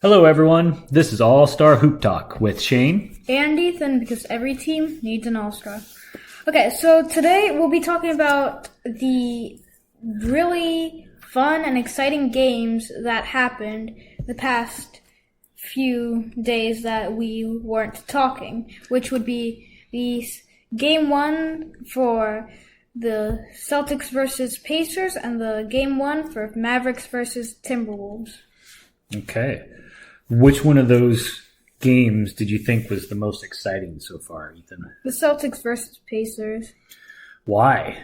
Hello, everyone. This is All Star Hoop Talk with Shane and Ethan, because every team needs an all-star. Okay, so today we'll be talking about the really fun and exciting games that happened the past few days that we weren't talking, which would be the Game 1 for the Celtics versus Pacers and the Game 1 for Mavericks versus Timberwolves. Okay. Which one of those games did you think was the most exciting so far, Ethan? The Celtics versus Pacers. Why?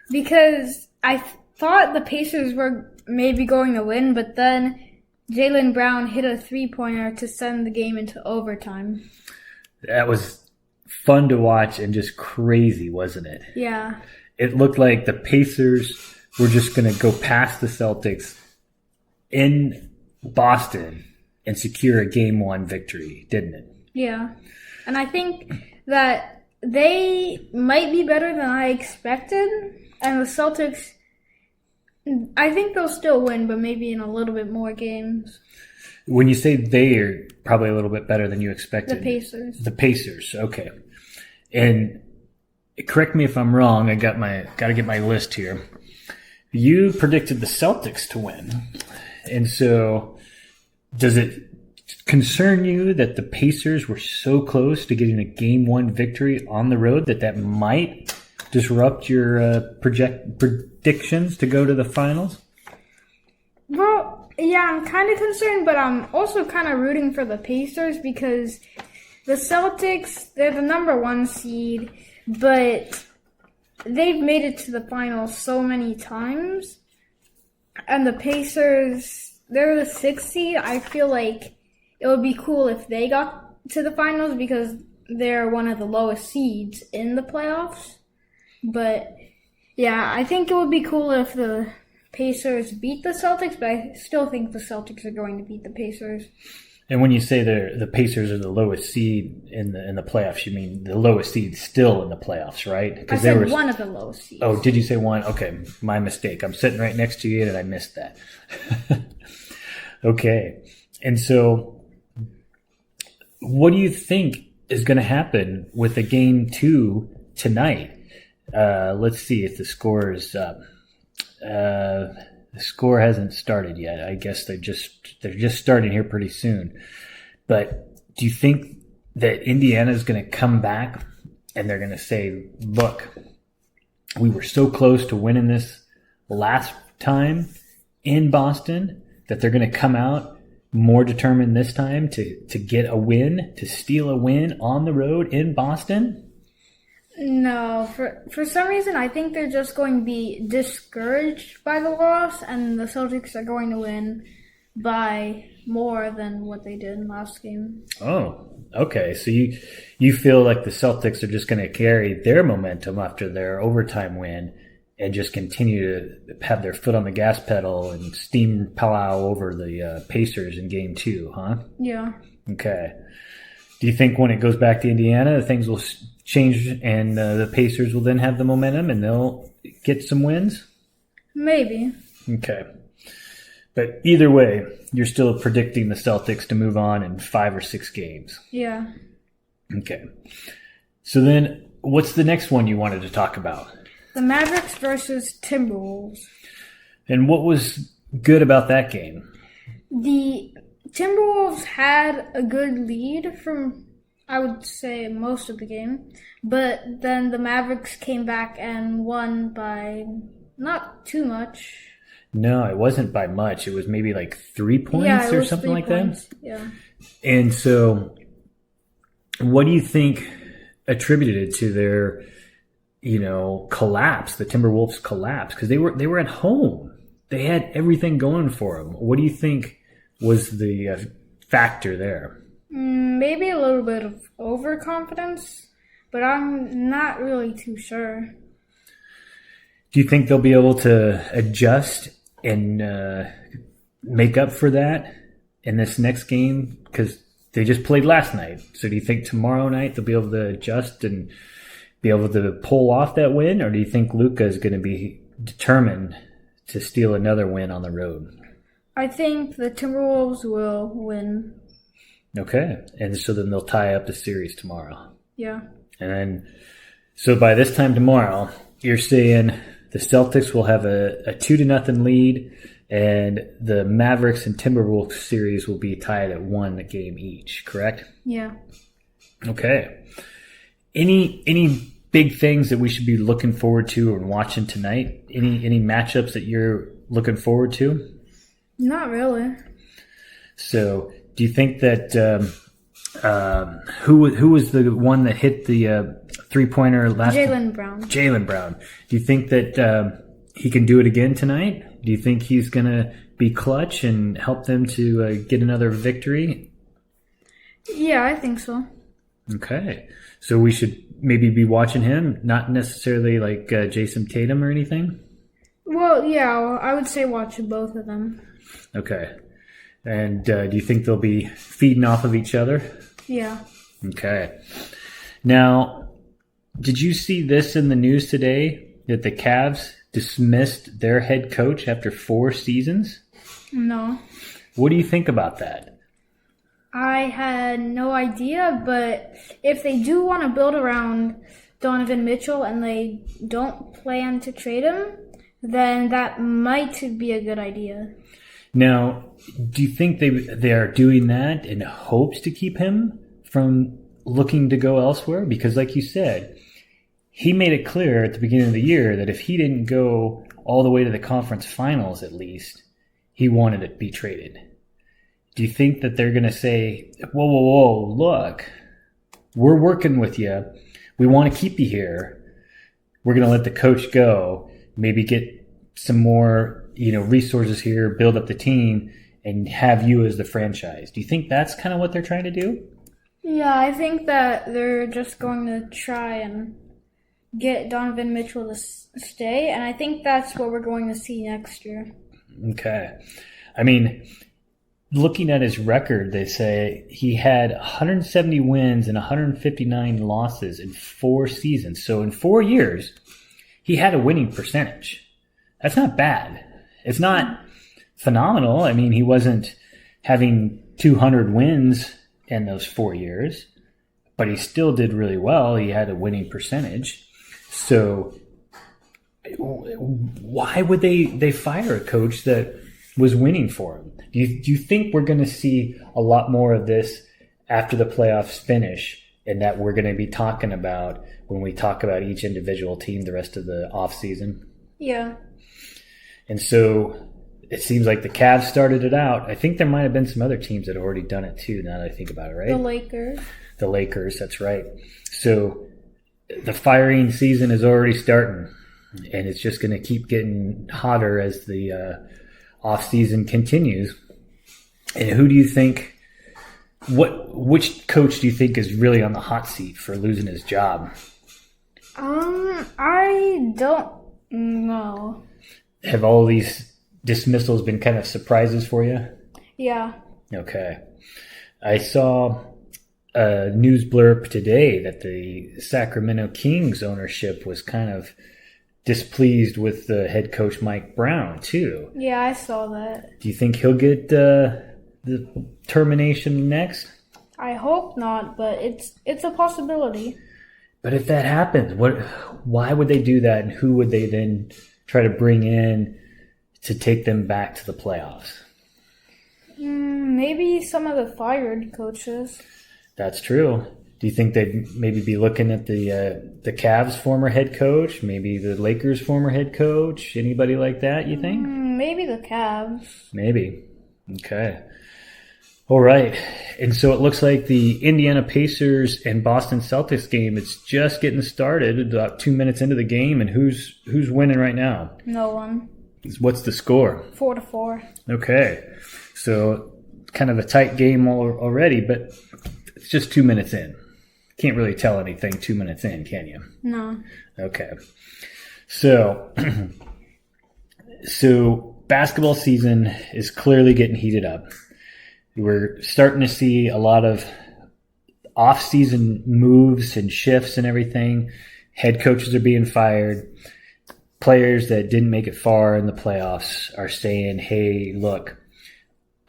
Because I thought the Pacers were maybe going to win, but then Jaylen Brown hit a three-pointer to send the game into overtime. That was fun to watch and just crazy, wasn't it? Yeah. It looked like the Pacers were just going to go past the Celtics in Boston and secure a Game 1 victory, didn't it? Yeah. And I think that they might be better than I expected. And the Celtics, I think they'll still win, but maybe in a little bit more games. When you say they are probably a little bit better than you expected. The Pacers. The Pacers, okay. And correct me if I'm wrong, I got to get my list here. You predicted the Celtics to win. And so does it concern you that the Pacers were so close to getting a Game 1 victory on the road that might disrupt your predictions to go to the finals? Well, yeah, I'm kind of concerned, but I'm also kind of rooting for the Pacers because the Celtics, they're the number 1 seed, but they've made it to the finals so many times. And the Pacers, they're the 6th seed. I feel like it would be cool if they got to the finals because they're one of the lowest seeds in the playoffs. But yeah, I think it would be cool if the Pacers beat the Celtics, but I still think the Celtics are going to beat the Pacers. And when you say the Pacers are the lowest seed in the playoffs, you mean the lowest seed still in the playoffs, right? I said one of the lowest seeds. Oh, did you say one? Okay, my mistake. I'm sitting right next to you and I missed that. Okay. And so what do you think is going to happen with the Game 2 tonight? Let's see if the score is up. The score hasn't started yet. I guess they're just starting here pretty soon. But do you think that Indiana is going to come back and they're going to say, look, we were so close to winning this last time in Boston that they're going to come out more determined this time to get a win, to steal a win on the road in Boston? No, for some reason I think they're just going to be discouraged by the loss, and the Celtics are going to win by more than what they did in last game. Oh, okay. So you feel like the Celtics are just going to carry their momentum after their overtime win and just continue to have their foot on the gas pedal and steam plow over the Pacers in Game 2, huh? Yeah. Okay. Do you think when it goes back to Indiana, things will change and the Pacers will then have the momentum and they'll get some wins? Maybe. Okay. But either way, you're still predicting the Celtics to move on in 5 or 6 games. Yeah. Okay. So then what's the next one you wanted to talk about? The Mavericks versus Timberwolves. And what was good about that game? The Timberwolves had a good lead from, I would say, most of the game. But then the Mavericks came back and won by not too much. No, it wasn't by much. It was maybe like 3 points or something like that. Yeah. And so what do you think attributed it to their, collapse, the Timberwolves collapse? Because they were at home. They had everything going for them. What do you think was the factor there? Maybe a little bit of overconfidence, but I'm not really too sure. Do you think they'll be able to adjust and make up for that in this next game? Because they just played last night. So do you think tomorrow night they'll be able to adjust and be able to pull off that win? Or do you think Luka is going to be determined to steal another win on the road? I think the Timberwolves will win. Okay. And so then they'll tie up the series tomorrow. Yeah. And then, so by this time tomorrow, you're saying the Celtics will have a 2-0 lead, and the Mavericks and Timberwolves series will be tied at 1 game each, correct? Yeah. Okay. Any big things that we should be looking forward to and watching tonight? Any matchups that you're looking forward to? Not really. So, do you think that who was the one that hit the 3-pointer last? Jaylen Brown. Jaylen Brown. Do you think that he can do it again tonight? Do you think he's going to be clutch and help them to get another victory? Yeah, I think so. Okay. So we should maybe be watching him, not necessarily like Jason Tatum or anything? Well, yeah, I would say watch both of them. Okay. And do you think they'll be feeding off of each other? Yeah. Okay. Now, did you see this in the news today, that the Cavs dismissed their head coach after 4 seasons? No. What do you think about that? I had no idea, but if they do want to build around Donovan Mitchell and they don't plan to trade him, then that might be a good idea. Now, do you think they are doing that in hopes to keep him from looking to go elsewhere? Because like you said, he made it clear at the beginning of the year that if he didn't go all the way to the conference finals at least, he wanted to be traded. Do you think that they're going to say, whoa, look, we're working with you. We want to keep you here. We're going to let the coach go, maybe get some more resources here, build up the team, and have you as the franchise. Do you think that's kind of what they're trying to do? Yeah, I think that they're just going to try and get Donovan Mitchell to stay, and I think that's what we're going to see next year. Okay. I mean, looking at his record, they say he had 170 wins and 159 losses in 4 seasons. So in 4 years, he had a winning percentage. That's not bad. It's not phenomenal. I mean, he wasn't having 200 wins in those 4 years, but he still did really well. He had a winning percentage. So why would they fire a coach that was winning for him? Do you think we're going to see a lot more of this after the playoffs finish, and that we're going to be talking about when we talk about each individual team the rest of the offseason? Yeah. And so it seems like the Cavs started it out. I think there might have been some other teams that had already done it too, now that I think about it, right? The Lakers. The Lakers, that's right. So the firing season is already starting, and it's just going to keep getting hotter as the off-season continues. And who do you think, which coach do you think is really on the hot seat for losing his job? I don't know. Have all these dismissals been kind of surprises for you? Yeah. Okay. I saw a news blurb today that the Sacramento Kings ownership was kind of displeased with the head coach Mike Brown too. Yeah, I saw that. Do you think he'll get the termination next? I hope not, but it's a possibility. But if that happens, why would they do that, and who would they then try to bring in to take them back to the playoffs? Maybe some of the fired coaches. That's true. Do you think they'd maybe be looking at the Cavs' former head coach, maybe the Lakers' former head coach, anybody like that, you think? Maybe the Cavs. Maybe. Okay. All right. And so it looks like the Indiana Pacers and Boston Celtics game, it's just getting started, about 2 minutes into the game, and who's winning right now? No one. What's the score? 4-4. Okay. So kind of a tight game already, but it's just 2 minutes in. Can't really tell anything 2 minutes in, can you? No. Okay. So basketball season is clearly getting heated up. We're starting to see a lot of off-season moves and shifts and everything. Head coaches are being fired. Players that didn't make it far in the playoffs are saying, hey, look,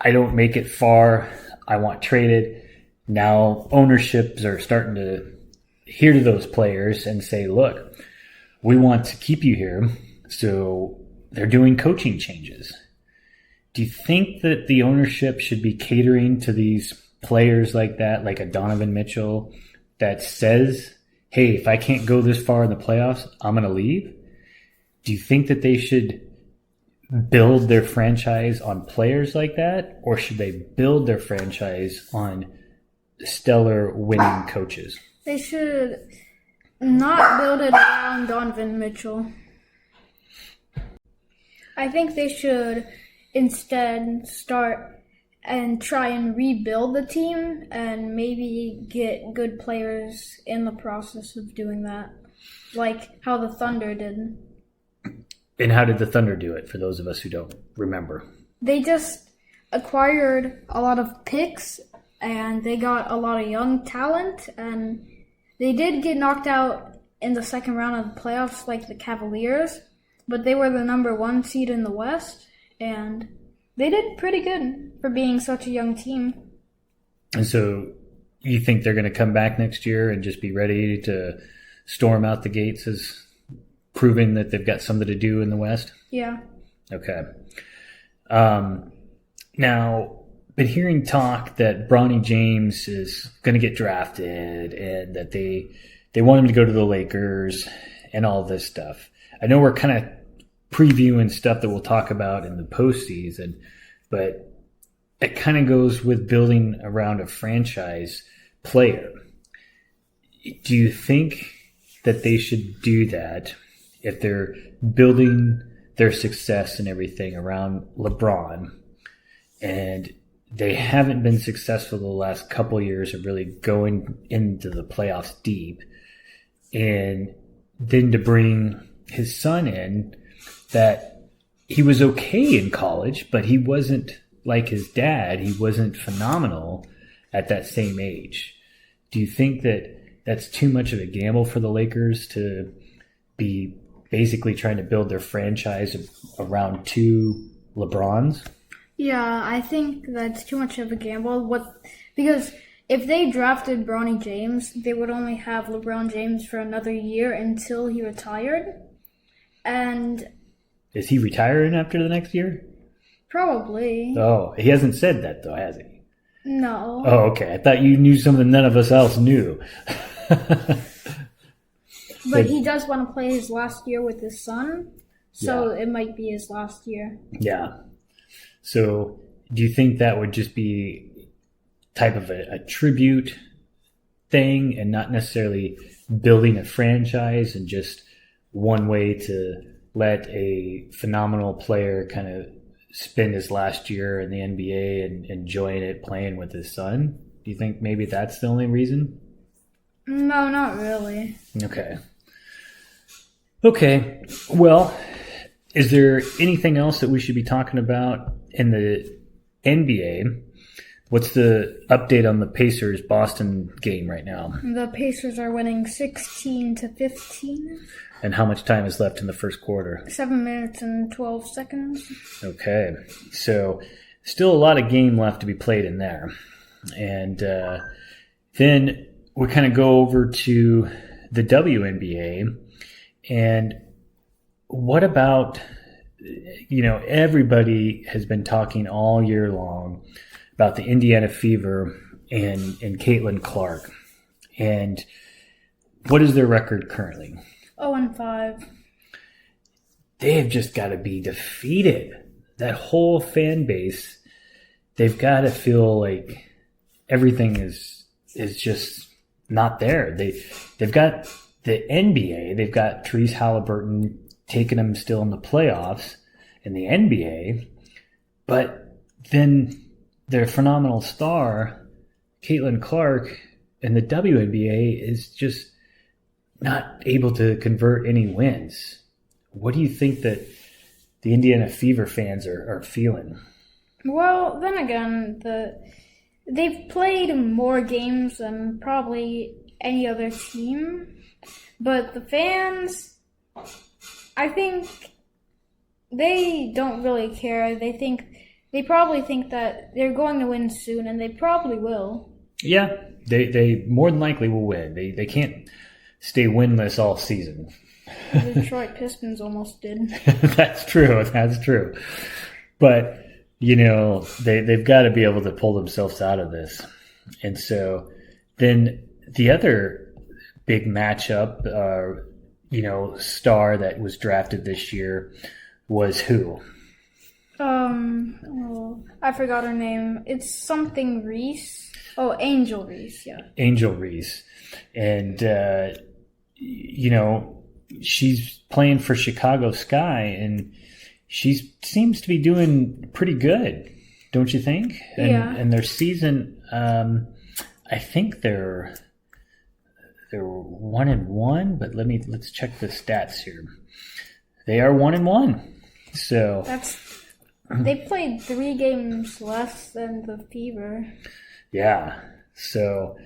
I don't make it far, I want traded. Now ownerships are starting to hear to those players and say, look, we want to keep you here. So they're doing coaching changes. Do you think that the ownership should be catering to these players like that, like a Donovan Mitchell, that says, hey, if I can't go this far in the playoffs, I'm going to leave? Do you think that they should build their franchise on players like that, or should they build their franchise on stellar winning coaches? They should not build it around Donovan Mitchell. I think they should instead start and try and rebuild the team and maybe get good players in the process of doing that, like how the Thunder did. And how did the Thunder do it, for those of us who don't remember? They just acquired a lot of picks, and they got a lot of young talent, and they did get knocked out in the second round of the playoffs like the Cavaliers, but they were the number 1 seed in the West, and they did pretty good for being such a young team. And so you think they're going to come back next year and just be ready to storm out the gates as proving that they've got something to do in the West? Yeah. Okay. Now, been hearing talk that Bronny James is going to get drafted and that they want him to go to the Lakers and all this stuff. I know we're kind of previewing stuff that we'll talk about in the postseason, but it kind of goes with building around a franchise player. Do you think that they should do that if they're building their success and everything around LeBron, and they haven't been successful the last couple years of really going into the playoffs deep, and then to bring his son in, that he was okay in college, but he wasn't like his dad. He wasn't phenomenal at that same age. Do you think that that's too much of a gamble for the Lakers to be basically trying to build their franchise around 2 LeBrons? Yeah, I think that's too much of a gamble. Because if they drafted Bronny James, they would only have LeBron James for another year until he retired. And is he retiring after the next year? Probably. Oh, he hasn't said that though, has he? No. Oh, okay. I thought you knew something none of us else knew. But he does want to play his last year with his son, so It might be his last year. Yeah. So do you think that would just be type of a tribute thing and not necessarily building a franchise and just one way to let a phenomenal player kind of spend his last year in the NBA and enjoying it playing with his son? Do you think maybe that's the only reason? No, not really. Okay. Well, is there anything else that we should be talking about in the NBA? What's the update on the Pacers-Boston game right now? The Pacers are winning 16-15. And how much time is left in the first quarter? 7 minutes and 12 seconds. Okay. So still a lot of game left to be played in there. And then we kind of go over to the WNBA. And what about, everybody has been talking all year long about the Indiana Fever and Caitlin Clark. And what is their record currently? 0-5. They have just got to be defeated. That whole fan base, they've got to feel like everything is just not there. They've got the NBA. They've got Therese Halliburton taking them still in the playoffs in the NBA, but then their phenomenal star, Caitlin Clark, in the WNBA is just not able to convert any wins. What do you think that the Indiana Fever fans are feeling? Well, then again, they've played more games than probably any other team, but the fans, I think they don't really care. They think They probably think that they're going to win soon, and they probably will. Yeah, they more than likely will win. They can't stay winless all season. The Detroit Pistons almost did. That's true. That's true. But, they've got to be able to pull themselves out of this. And so then the other big matchup, star that was drafted this year was who? I forgot her name. It's something Reese. Oh, Angel Reese, yeah. Angel Reese. And, she's playing for Chicago Sky, and she seems to be doing pretty good, don't you think? And their season, I think they're 1-1, but let's check the stats here. They are 1-1. So they played 3 games less than the Fever. Yeah. So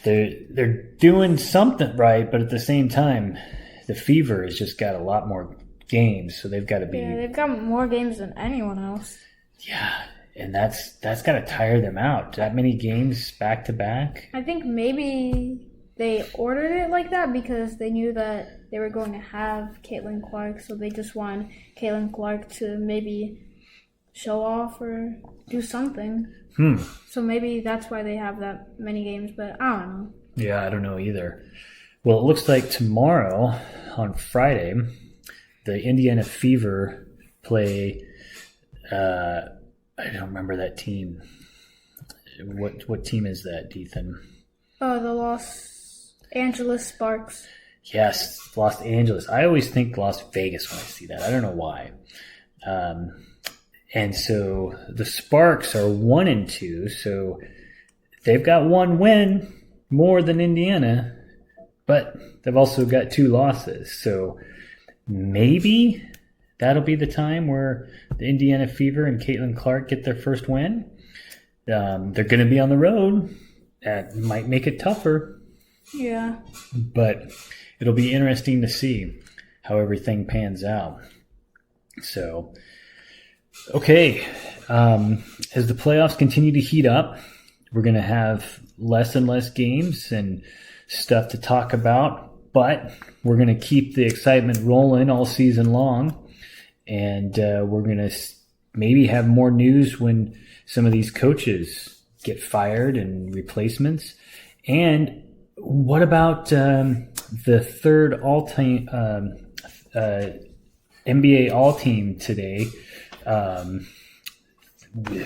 they're doing something right, but at the same time, the Fever has just got a lot more games, so they've got to be. Yeah, they've got more games than anyone else. Yeah, and that's got to tire them out. That many games back to back. I think maybe they ordered it like that because they knew that they were going to have Caitlin Clark, so they just wanted Caitlin Clark to maybe show off or do something. So maybe that's why they have that many games, but I don't know. Yeah, I don't know either. Well, it looks like tomorrow, on Friday, the Indiana Fever play. I don't remember that team. What team is that, Ethan? The Los Angeles Sparks. Yes, Los Angeles. I always think Las Vegas when I see that. I don't know why. And so the Sparks are 1-2, so they've got 1 win more than Indiana, but they've also got 2 losses. So maybe that'll be the time where the Indiana Fever and Caitlin Clark get their first win. They're going to be on the road. That might make it tougher. Yeah. But it'll be interesting to see how everything pans out. So, okay. As the playoffs continue to heat up, we're going to have less and less games and stuff to talk about, but we're going to keep the excitement rolling all season long, and we're going to maybe have more news when some of these coaches get fired and replacements. And what about the third all-time NBA All-Team today?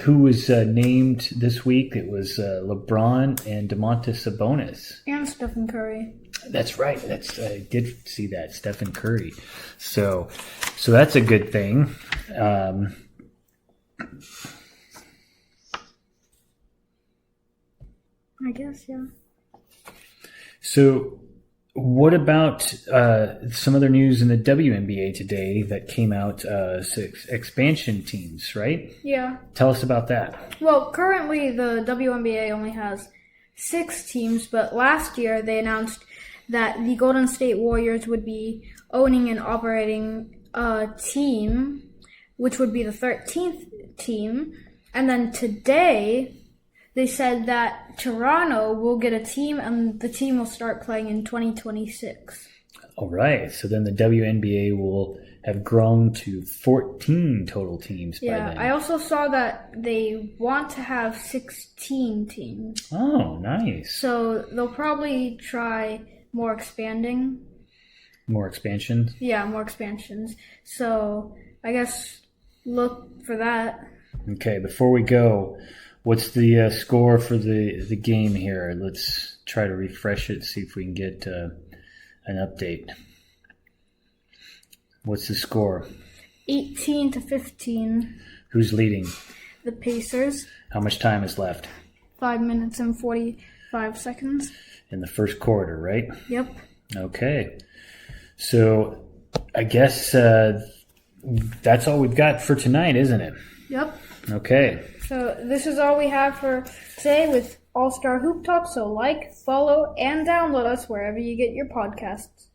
Who was named this week? It was LeBron and Domantas Sabonis. And Stephen Curry. That's right. I did see that, Stephen Curry. So that's a good thing. I guess, yeah. So what about some other news in the WNBA today that came out? 6 expansion teams, right? Yeah. Tell us about that. Well, currently the WNBA only has 6 teams, but last year they announced that the Golden State Warriors would be owning and operating a team, which would be the 13th team. And then today they said that Toronto will get a team, and the team will start playing in 2026. All right. So then the WNBA will have grown to 14 total teams by then. Yeah, I also saw that they want to have 16 teams. Oh, nice. So they'll probably try more expanding. More expansion? Yeah, more expansions. So I guess look for that. Okay, before we go, what's the score for the game here? Let's try to refresh it, see if we can get an update. What's the score? 18-15. Who's leading? The Pacers. How much time is left? 5 minutes and 45 seconds. In the first quarter, right? Yep. Okay. So I guess that's all we've got for tonight, isn't it? Yep. Okay. So this is all we have for today with All-Star Hoop Talk. So like, follow, and download us wherever you get your podcasts.